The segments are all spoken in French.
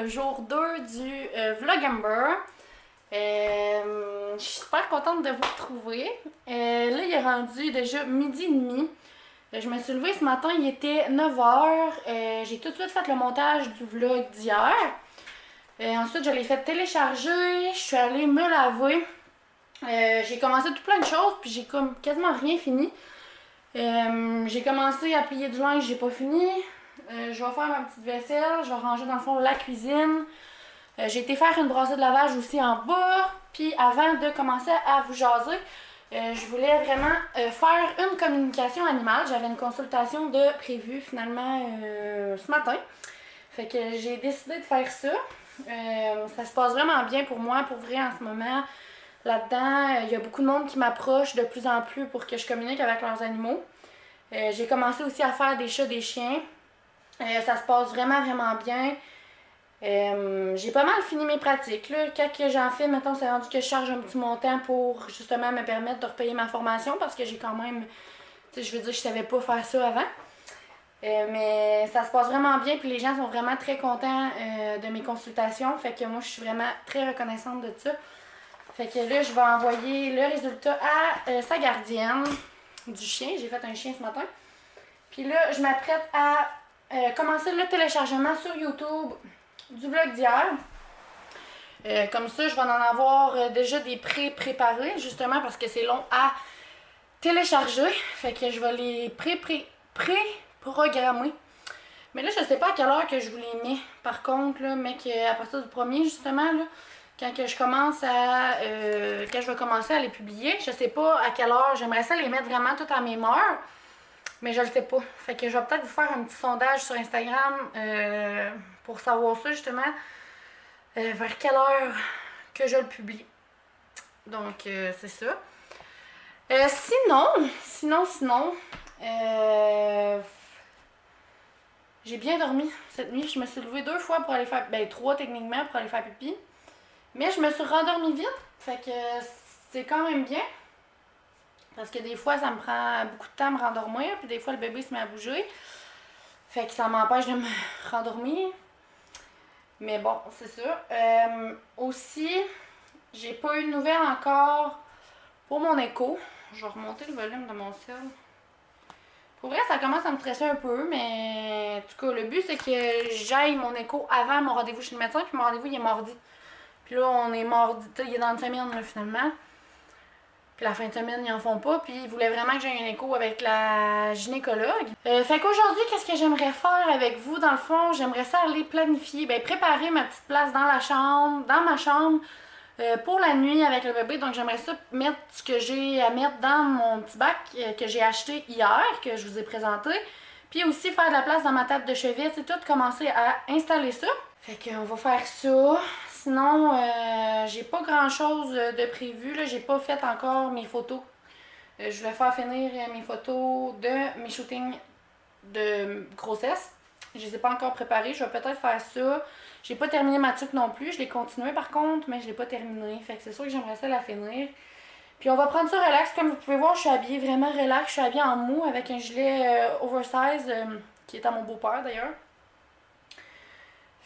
le jour 2 du Vlogember. Je suis super contente de vous retrouver. Là, il est rendu déjà midi et demi. Je me suis levée ce matin, il était 9h. J'ai tout de suite fait le montage du vlog d'hier. Ensuite, je l'ai fait télécharger. Je suis allée me laver. J'ai commencé tout plein de choses, puis j'ai comme quasiment rien fini. J'ai commencé à plier du linge, j'ai pas fini. Je vais faire ma petite vaisselle, je vais ranger dans le fond la cuisine. J'ai été faire une brassée de lavage aussi en bas. Puis avant de commencer à vous jaser, je voulais vraiment faire une communication animale. J'avais une consultation de prévue finalement ce matin. Fait que j'ai décidé de faire ça. Ça se passe vraiment bien pour moi, pour vrai, en ce moment. Là-dedans, il y a beaucoup de monde qui m'approche de plus en plus pour que je communique avec leurs animaux. J'ai commencé aussi à faire des chats, des chiens. Ça se passe vraiment, vraiment bien. J'ai pas mal fini mes pratiques. Là. Quand j'en fais, maintenant c'est rendu que je charge un petit montant pour justement me permettre de repayer ma formation parce que j'ai quand même, tu sais, je veux dire, je savais pas faire ça avant. Mais ça se passe vraiment bien, puis les gens sont vraiment très contents de mes consultations. Fait que moi, je suis vraiment très reconnaissante de ça. Fait que là, je vais envoyer le résultat à sa gardienne du chien. J'ai fait un chien ce matin. Puis là, je m'apprête à commencer le téléchargement sur YouTube du vlog d'hier. Comme ça, je vais en avoir déjà des pré-préparés, justement parce que c'est long à télécharger. Fait que je vais les pré-programmer. Mais là, je sais pas à quelle heure que je vous les mets. Par contre, là, mais qu'à partir du premier, justement, là, quand que je commence à quand je vais commencer à les publier, je sais pas à quelle heure. J'aimerais ça les mettre vraiment tout à même heure, mais je le sais pas. Fait que je vais peut-être vous faire un petit sondage sur Instagram pour savoir ça justement vers quelle heure que je le publie. Donc c'est ça. Sinon, j'ai bien dormi cette nuit. Je me suis levée 2 fois pour aller faire, 3 techniquement pour aller faire pipi. Mais je me suis rendormie vite, fait que c'est quand même bien. Parce que des fois, ça me prend beaucoup de temps à me rendormir, puis des fois, le bébé se met à bouger. Fait que ça m'empêche de me rendormir. Mais bon, c'est ça. Aussi, j'ai pas eu de nouvelles encore pour mon écho. Je vais remonter le volume de mon cell. Pour vrai, ça commence à me stresser un peu, mais en tout cas, le but, c'est que j'aille mon écho avant mon rendez-vous chez le médecin, puis mon rendez-vous, il est mardi. Puis là, on est mardi, il est dans une semaine, là, finalement. Puis la fin de semaine, ils en font pas. Puis ils voulaient vraiment que j'aie un écho avec la gynécologue. Fait qu'aujourd'hui, qu'est-ce que j'aimerais faire avec vous? Dans le fond, j'aimerais ça aller planifier, préparer ma petite place dans la chambre, dans ma chambre, pour la nuit avec le bébé. Donc j'aimerais ça mettre ce que j'ai à mettre dans mon petit bac que j'ai acheté hier, que je vous ai présenté. Puis aussi faire de la place dans ma table de chevet, c'est tout, commencer à installer ça. Fait qu'on va faire ça. Sinon, j'ai pas grand chose de prévu. Là, j'ai pas fait encore mes photos. Je voulais faire finir mes photos de mes shootings de grossesse. Je les ai pas encore préparées. Je vais peut-être faire ça. J'ai pas terminé ma tuque non plus. Je l'ai continué par contre, mais je l'ai pas terminé. Fait que c'est sûr que j'aimerais ça la finir. Puis on va prendre ça relax. Comme vous pouvez voir, je suis habillée vraiment relax. Je suis habillée en mou avec un gilet oversize qui est à mon beau-père d'ailleurs.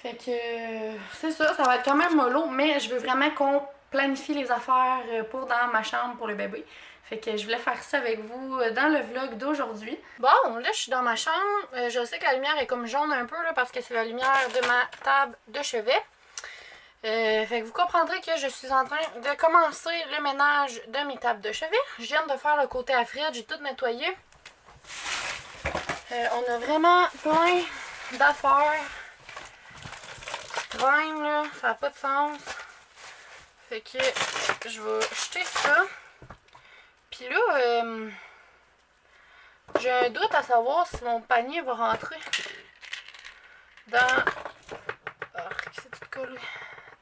Fait que c'est ça, ça va être quand même mollo, mais je veux vraiment qu'on planifie les affaires pour dans ma chambre pour le bébé. Fait que je voulais faire ça avec vous dans le vlog d'aujourd'hui. Bon, là je suis dans ma chambre. Je sais que la lumière est comme jaune un peu là, parce que c'est la lumière de ma table de chevet. Fait que vous comprendrez que je suis en train de commencer le ménage de mes tables de chevet. Je viens de faire le côté à frite, j'ai tout nettoyé. On a vraiment plein d'affaires. Traîne là, ça n'a pas de sens. Fait que je vais jeter ça. Puis là, j'ai un doute à savoir si mon panier va rentrer dans. C'est tout collé.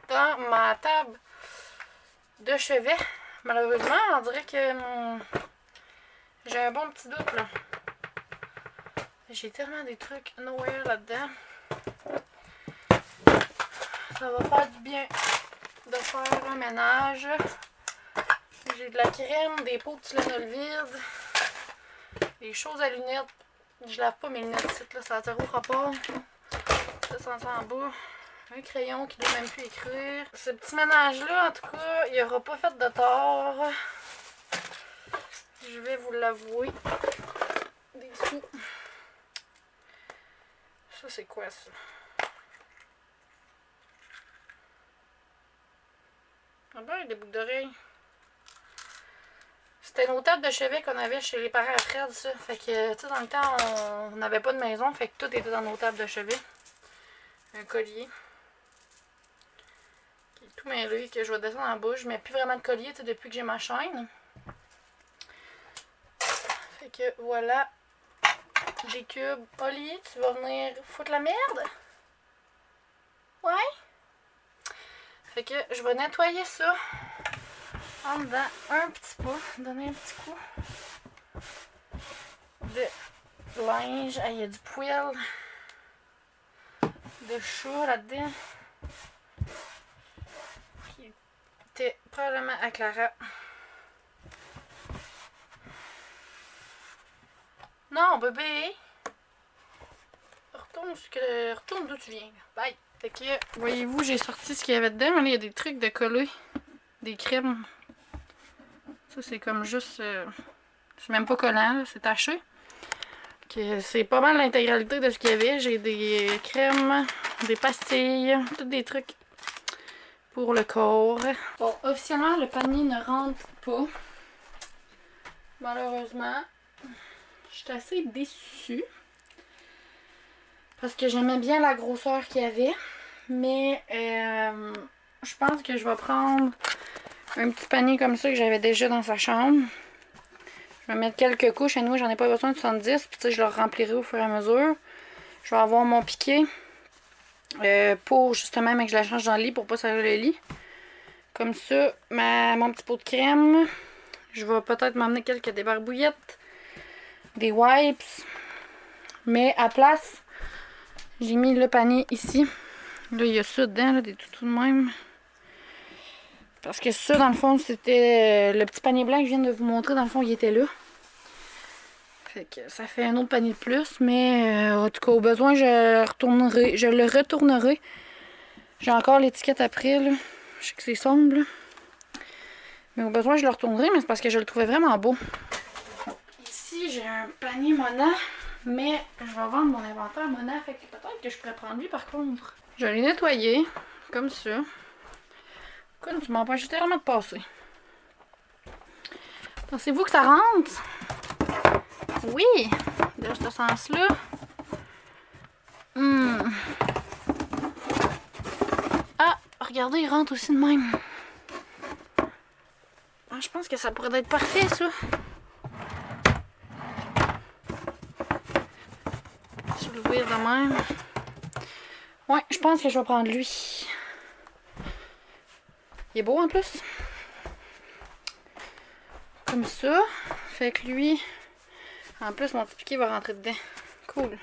Dans ma table de chevet. Malheureusement, on dirait que j'ai un bon petit doute là. J'ai tellement des trucs nowhere là-dedans. Ça va faire du bien de faire un ménage. J'ai de la crème, des pots de Tylenol vide, des choses à lunettes. Je lave pas mes lunettes ici, là, ça a zéro rapport. Ça, c'est en bas. Un crayon qui doit même plus écrire. Ce petit ménage-là, en tout cas, il n'aura pas fait de tort. Je vais vous l'avouer. Des sous. Ça, c'est quoi, ça? Ah ben, il y a des boucles d'oreilles. C'était nos tables de chevet qu'on avait chez les parents à Fred, ça. Fait que, tu sais, dans le temps, on n'avait pas de maison. Fait que tout était dans nos tables de chevet. Un collier. Qui est tout mêlé, que je vais descendre en bas. Je mets plus vraiment de collier, tu sais, depuis que j'ai ma chaîne. Fait que, voilà. Des cubes. Oli, tu vas venir foutre la merde? Ouais? Fait que, je vais nettoyer ça. En dedans, un petit peu. Donner un petit coup de linge. Ah, il y a du poêle de chat là-dedans. Qui était probablement à Clara. Non, bébé! Retourne d'où tu viens. Bye! Fait que, voyez-vous, j'ai sorti ce qu'il y avait dedans. Mais là, il y a des trucs de coller. Des crèmes. Ça, c'est comme juste... c'est même pas collant, c'est taché. C'est pas mal l'intégralité de ce qu'il y avait. J'ai des crèmes, des pastilles, tous des trucs pour le corps. Bon, officiellement, le panier ne rentre pas. Malheureusement. Je suis assez déçue. Parce que j'aimais bien la grosseur qu'il y avait. Mais je pense que je vais prendre un petit panier comme ça que j'avais déjà dans sa chambre. Je vais mettre quelques couches. À nous, j'en ai pas besoin de 70. Puis tu sais, je le remplirai au fur et à mesure. Je vais avoir mon piquet. Pour justement, mais que je la change dans le lit pour pas salir le lit. Comme ça, mon petit pot de crème. Je vais peut-être m'emmener quelques débarbouillettes. Des wipes. Mais à place, j'ai mis le panier ici. Là, il y a ça dedans, là, des toutous de même. Parce que ça, dans le fond, c'était le petit panier blanc que je viens de vous montrer. Dans le fond, il était là. Fait que ça fait un autre panier de plus. Mais en tout cas, au besoin, je le retournerai. J'ai encore l'étiquette après, là. Je sais que c'est sombre, là. Mais au besoin, je le retournerai, mais c'est parce que je le trouvais vraiment beau. Ici, j'ai un panier Mona. Mais je vais vendre mon inventaire Mona. Fait que peut-être que je pourrais prendre lui, par contre. Je l'ai nettoyé. Comme ça. Comme tu m'empêches tellement de passer. Pensez-vous que ça rentre? Oui! De ce sens-là. Ah! Regardez, il rentre aussi de même. Ah, je pense que ça pourrait être parfait, ça. Soulever de même. Ouais, je pense que je vais prendre lui. Il est beau en plus. Comme ça. Fait que lui, en plus, mon petit piquet va rentrer dedans. Cool.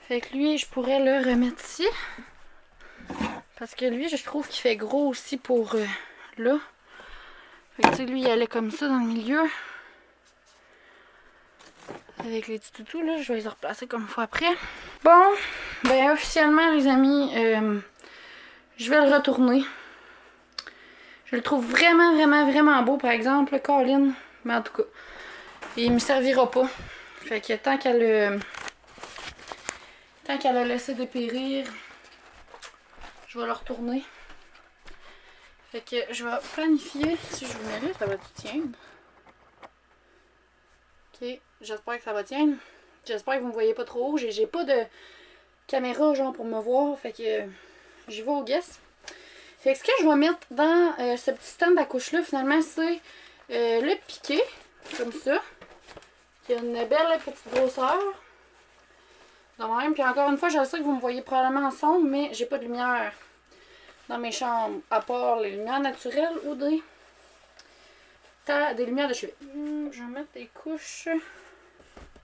Fait que lui, je pourrais le remettre ici. Parce que lui, je trouve qu'il fait gros aussi pour là. Fait que tu sais, lui, il allait comme ça dans le milieu. Avec les petits toutous, là. Je vais les replacer comme il faut après. Bon, ben officiellement, les amis, je vais le retourner. Je le trouve vraiment, vraiment, vraiment beau, par exemple, Colin. Mais en tout cas, il me servira pas. Fait que tant qu'elle a laissé dépérir, je vais le retourner. Fait que je vais planifier. Si je vous mets là, ça va tout tiendre. Ok, j'espère que ça va tiendre. J'espère que vous me voyez pas trop haut. J'ai pas de caméra genre pour me voir. Fait que j'y vais au guess. Fait que ce que je vais mettre dans ce petit stand à couche là, finalement, c'est le piquet. Comme ça. Qui a une belle petite grosseur. De même. Puis encore une fois, je sais que vous me voyez probablement en sombre, mais j'ai pas de lumière dans mes chambres. À part les lumières naturelles ou des lumières de chevet. Je vais mettre des couches.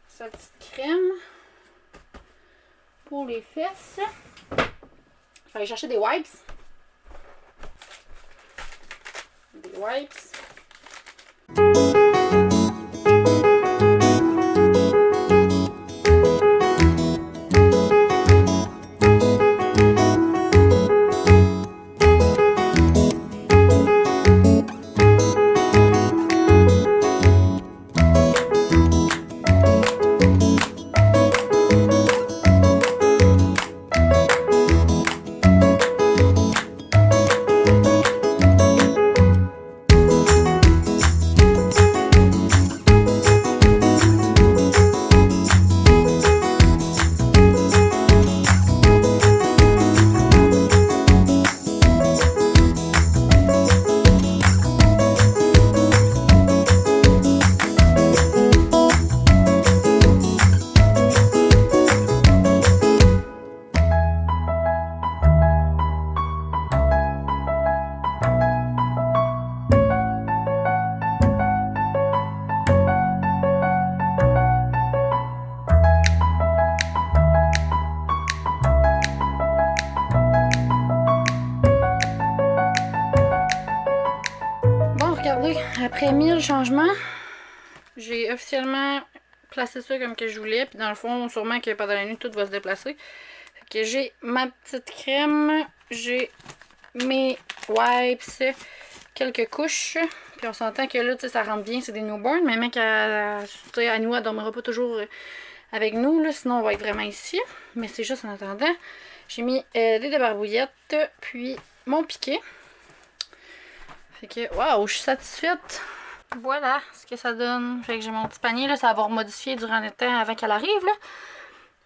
Sa petite crème. Pour les fesses. Je vais aller chercher des wipes. Des wipes. après 1000 changements, j'ai officiellement placé ça comme que je voulais. Puis dans le fond, sûrement que pendant la nuit, tout va se déplacer. Fait que j'ai ma petite crème, j'ai mes wipes, quelques couches. Puis on s'entend que là, tu sais, ça rentre bien, c'est des newborns. Mais mec, à nous, elle dormira pas toujours avec nous, là, sinon on va être vraiment ici. Mais c'est juste en attendant. J'ai mis des débarbouillettes, puis mon piquet. Fait que, waouh, je suis satisfaite. Voilà ce que ça donne. Fait que j'ai mon petit panier, là, ça va avoir modifié durant le temps avant qu'elle arrive, là.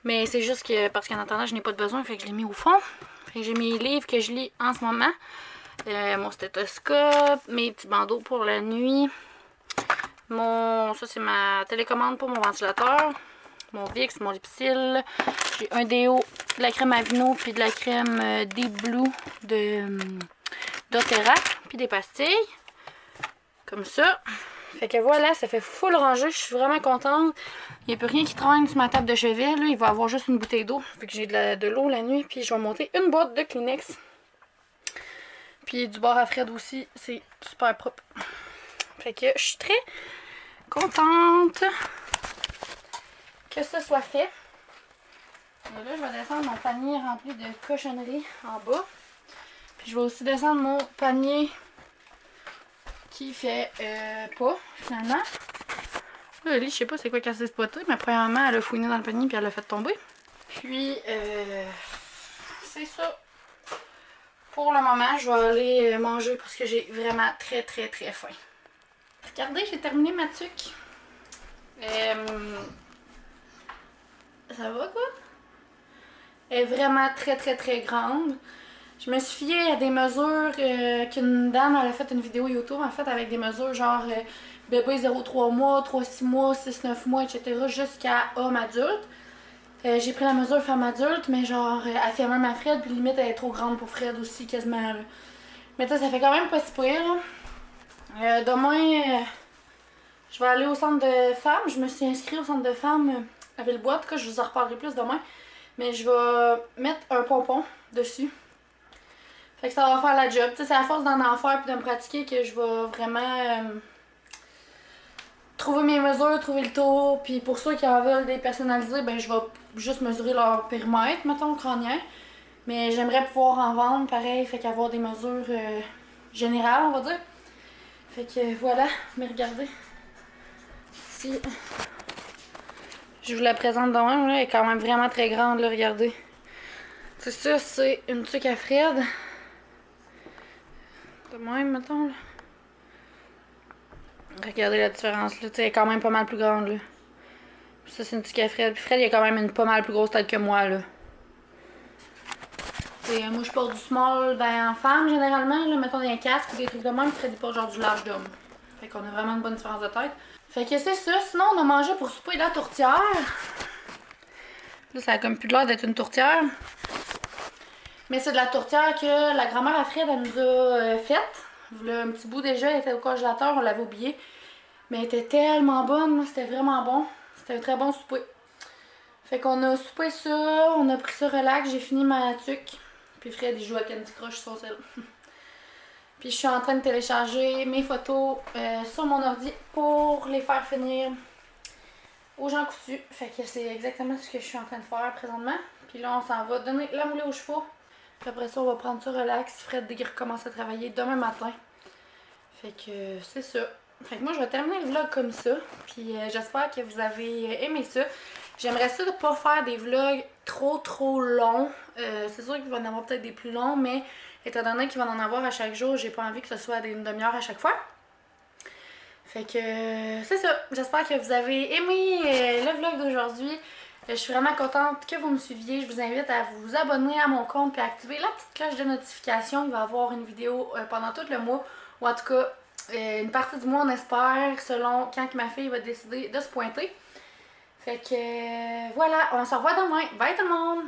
Mais c'est juste que, parce qu'en attendant, je n'ai pas de besoin, fait que je l'ai mis au fond. Fait que j'ai mes livres que je lis en ce moment. Mon stéthoscope, mes petits bandeaux pour la nuit. Ça, c'est ma télécommande pour mon ventilateur. Mon Vicks, mon Lipsil. J'ai un déo, de la crème Aveeno, puis de la crème Deep Blue de doTERRA, puis des pastilles. Comme ça. Fait que voilà, ça fait full rangé. Je suis vraiment contente. Il n'y a plus rien qui traîne sur ma table de chevet. Là. Il va y avoir juste une bouteille d'eau. Vu que j'ai de l'eau la nuit. Puis je vais monter une boîte de Kleenex. Puis du bar à Fred aussi. C'est super propre. Fait que je suis très contente que ce soit fait. Et là, je vais descendre mon panier rempli de cochonneries en bas. Puis je vais aussi descendre mon panier qui fait pas, finalement. Là, Ellie, je sais pas c'est quoi qu'elle s'est spotée, mais premièrement, elle a fouiné dans le panier puis elle l'a fait tomber. Puis, c'est ça. Pour le moment, je vais aller manger parce que j'ai vraiment très faim. Regardez, j'ai terminé ma tuque. Ça va quoi? Elle est vraiment très grande. Je me suis fiée à des mesures qu'une dame elle a fait une vidéo YouTube en fait avec des mesures genre bébé 0,3 mois, 3,6 mois, 6,9 mois, etc. jusqu'à homme adulte. J'ai pris la mesure femme adulte, mais genre elle fait même à Fred, puis limite elle est trop grande pour Fred aussi quasiment. Là. Mais tu sais, ça fait quand même pas si pire. Demain, je vais aller au centre de femmes. Je me suis inscrite au centre de femmes à Villebois. En tout cas, je vous en reparlerai plus demain. Mais je vais mettre un pompon dessus. Fait que ça va faire la job. Tu sais, c'est à force d'en faire puis de me pratiquer que je vais vraiment trouver mes mesures, trouver le tour. Puis pour ceux qui en veulent des personnalisés, ben je vais juste mesurer leur périmètre, mettons, crânien. Mais j'aimerais pouvoir en vendre pareil, fait qu'avoir des mesures générales, on va dire. Fait que voilà, mais regardez. Ici, je vous la présente de même, là, elle est quand même vraiment très grande, là, regardez. C'est ça, c'est une tuque à Fred. De même, mettons, là. Regardez la différence, là, elle est quand même pas mal plus grande, là. Puis ça, c'est une tuque à Fred. Puis Fred, il a quand même une pas mal plus grosse tête que moi, là. T'sais, moi, je porte du small en femme, généralement, là, mettons des casques ou des trucs de même. Fred, il porte genre du large d'homme. Fait qu'on a vraiment une bonne différence de tête. Fait que c'est ça. Sinon, on a mangé pour souper de la tourtière. Là, ça a comme plus de l'air d'être une tourtière. Mais c'est de la tourtière que la grand-mère à Fred, elle nous a faite. Un petit bout déjà, elle était au congélateur, on l'avait oublié. Mais elle était tellement bonne, c'était vraiment bon. C'était un très bon souper. Fait qu'on a soupé ça, on a pris ça relax, j'ai fini ma tuque. Puis Fred, il joue à Candy Crush sur son sel. Puis je suis en train de télécharger mes photos sur mon ordi pour les faire finir aux gens coutus. Fait que c'est exactement ce que je suis en train de faire présentement. Puis là, on s'en va donner la moulée aux chevaux. Puis après ça, on va prendre ça relax. Fred il recommence à travailler demain matin. Fait que c'est ça. Fait que moi, je vais terminer le vlog comme ça. Puis j'espère que vous avez aimé ça. J'aimerais ça de pas faire des vlogs trop longs. C'est sûr qu'il va y en avoir peut-être des plus longs, mais étant donné qu'il va en avoir à chaque jour, j'ai pas envie que ce soit une demi-heure à chaque fois. Fait que c'est ça. J'espère que vous avez aimé le vlog d'aujourd'hui. Je suis vraiment contente que vous me suiviez. Je vous invite à vous abonner à mon compte et à activer la petite cloche de notification. Il va y avoir une vidéo pendant tout le mois. Ou en tout cas, une partie du mois, on espère, selon quand ma fille va décider de se pointer. Fait que voilà, on se revoit demain. Bye tout le monde!